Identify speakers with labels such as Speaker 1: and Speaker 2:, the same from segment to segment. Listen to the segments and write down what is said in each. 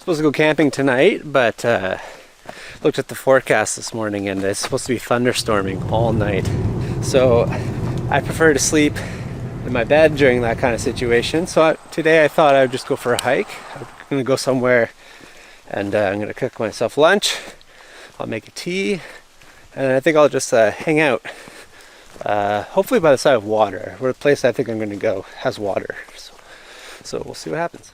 Speaker 1: supposed to go camping tonight, but looked at the forecast this morning and it's supposed to be thunderstorming all night. So I prefer to sleep in my bed during that kind of situation. So today I thought I would just go for a hike. I'm gonna go somewhere and I'm gonna cook myself lunch. I'll make a tea and I think I'll just hang out. Hopefully by the side of water. Where the place I think I'm gonna go has water. So we'll see what happens.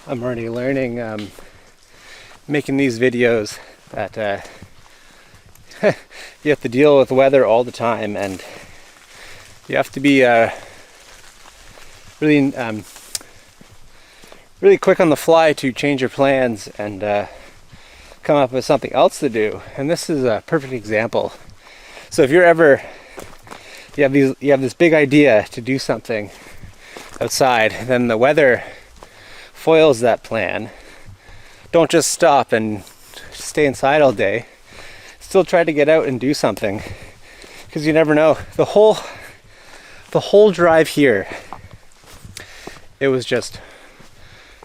Speaker 1: I'm already learning making these videos that you have to deal with weather all the time, and you have to be really quick on the fly to change your plans and come up with something else to do. And this is a perfect example. So if you're ever you have this big idea to do something outside, then the weather foils that plan. Don't just stop and stay inside all day. Still try to get out and do something, because you never know. The whole drive here, it was just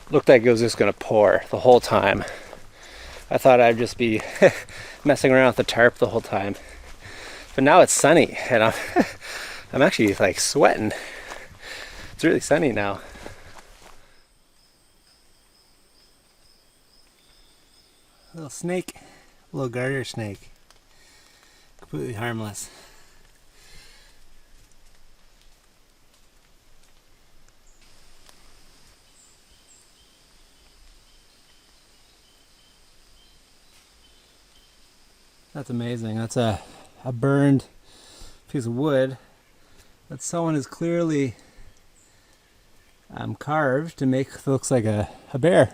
Speaker 1: looked like it was just gonna pour the whole time. I thought I'd just be messing around with the tarp the whole time, but now it's sunny and I'm actually like sweating. It's really sunny now. Little snake, little garter snake, completely harmless. That's amazing. That's a burned piece of wood that someone has clearly carved to make looks like a bear.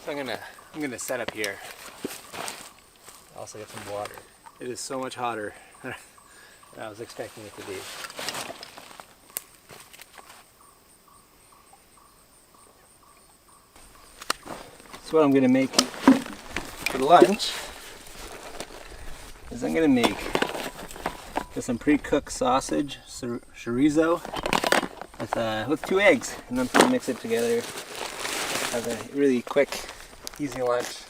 Speaker 1: So I'm gonna set up here. Also get some water. It is so much hotter than I was expecting it to be. So what I'm gonna make for lunch is I'm gonna make some pre-cooked sausage, chorizo, with 2 eggs, and I'm gonna mix it together. Have a really quick, easy lunch,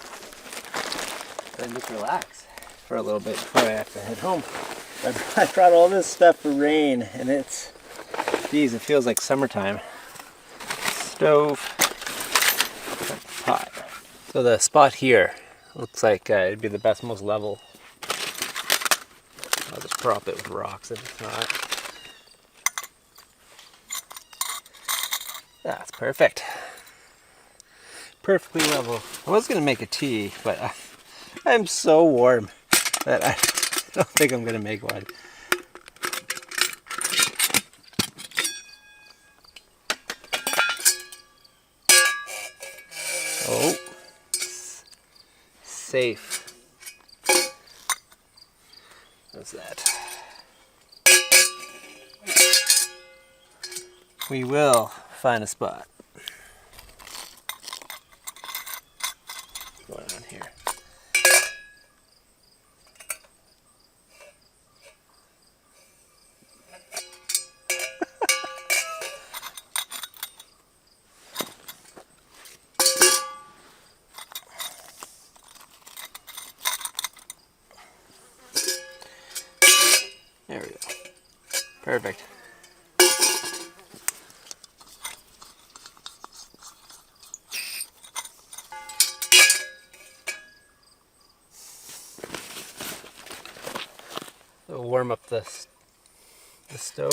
Speaker 1: and just relax for a little bit before I have to head home. I brought all this stuff for rain, and geez, it feels like summertime. Stove, pot. So the spot here looks like it'd be the best, most level. I'll just prop it with rocks if it's not. That's perfect. Perfectly level. I was gonna make a tea, but I'm so warm that I don't think I'm gonna make one. Oh, safe. What's that? We will find a spot. What's going on here? There we go. Perfect. So we'll warm up the stove.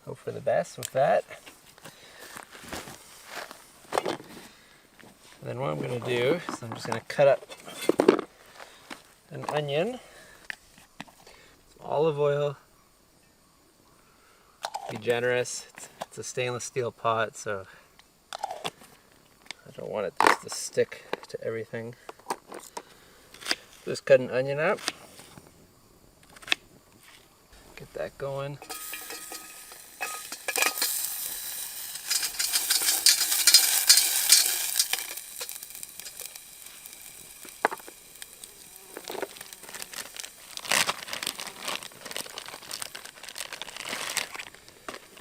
Speaker 1: Hope for the best with that. And then what I'm going to do is I'm just going to cut up an onion, some olive oil. Be generous. It's a stainless steel pot, so I don't want it just to stick to everything. Just cut an onion up. Get that going.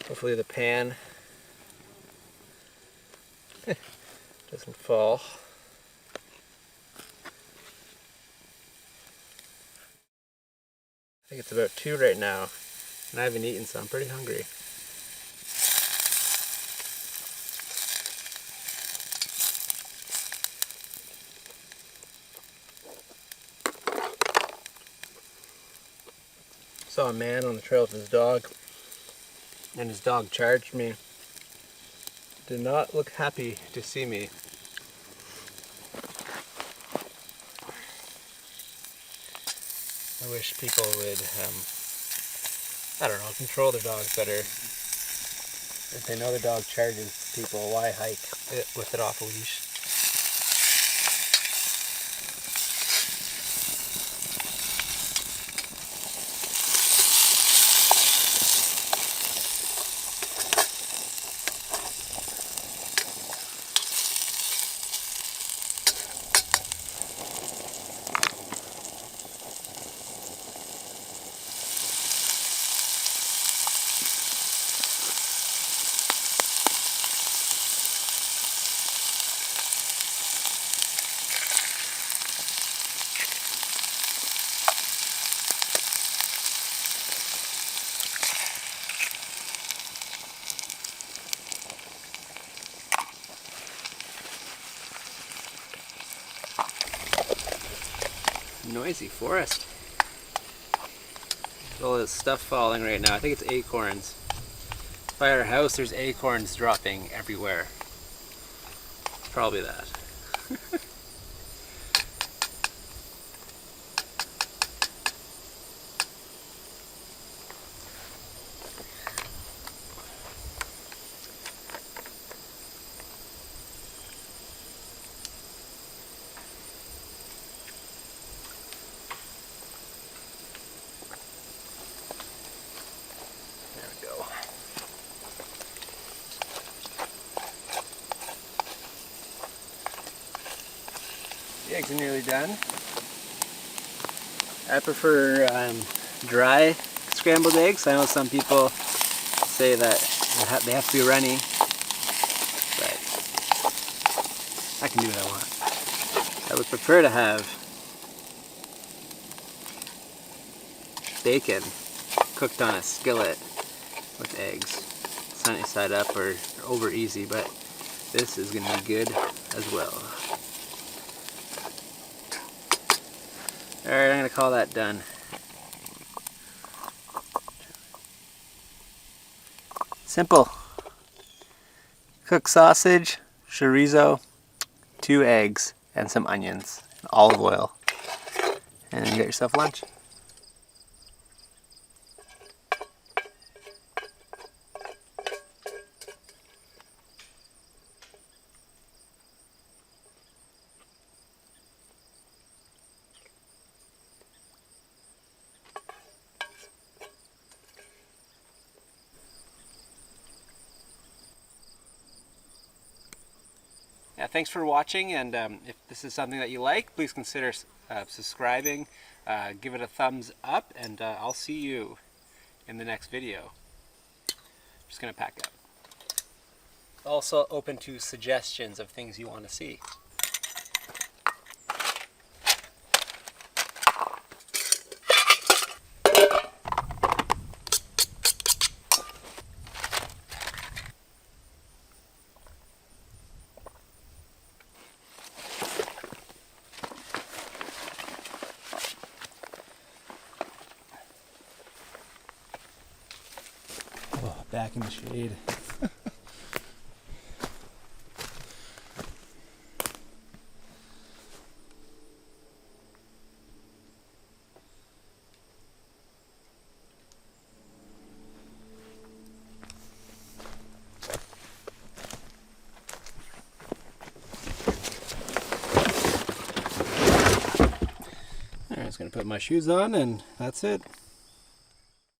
Speaker 1: Hopefully the pan doesn't fall. I think it's about 2 right now, and I haven't eaten, so I'm pretty hungry. Saw a man on the trail with his dog, and his dog charged me. Did not look happy to see me. I wish people would, I don't know, control their dogs better. If they know the dog charges people, why hike it with it off a leash? Noisy forest. All this stuff falling right now. I think it's acorns. By our house there's acorns dropping everywhere. Probably that. The eggs are nearly done. I prefer dry scrambled eggs. I know some people say that they have to be runny, but I can do what I want. I would prefer to have bacon cooked on a skillet with eggs, sunny side up or over easy, but this is going to be good as well. Alright, I'm going to call that done. Simple. Cooked sausage, chorizo, 2 eggs, and some onions, and olive oil. And then you got yourself lunch. Yeah, thanks for watching, and if this is something that you like, please consider subscribing, give it a thumbs up, and I'll see you in the next video. Just gonna pack up. Also open to suggestions of things you want to see. Back in the shade. just gonna put my shoes on and that's it.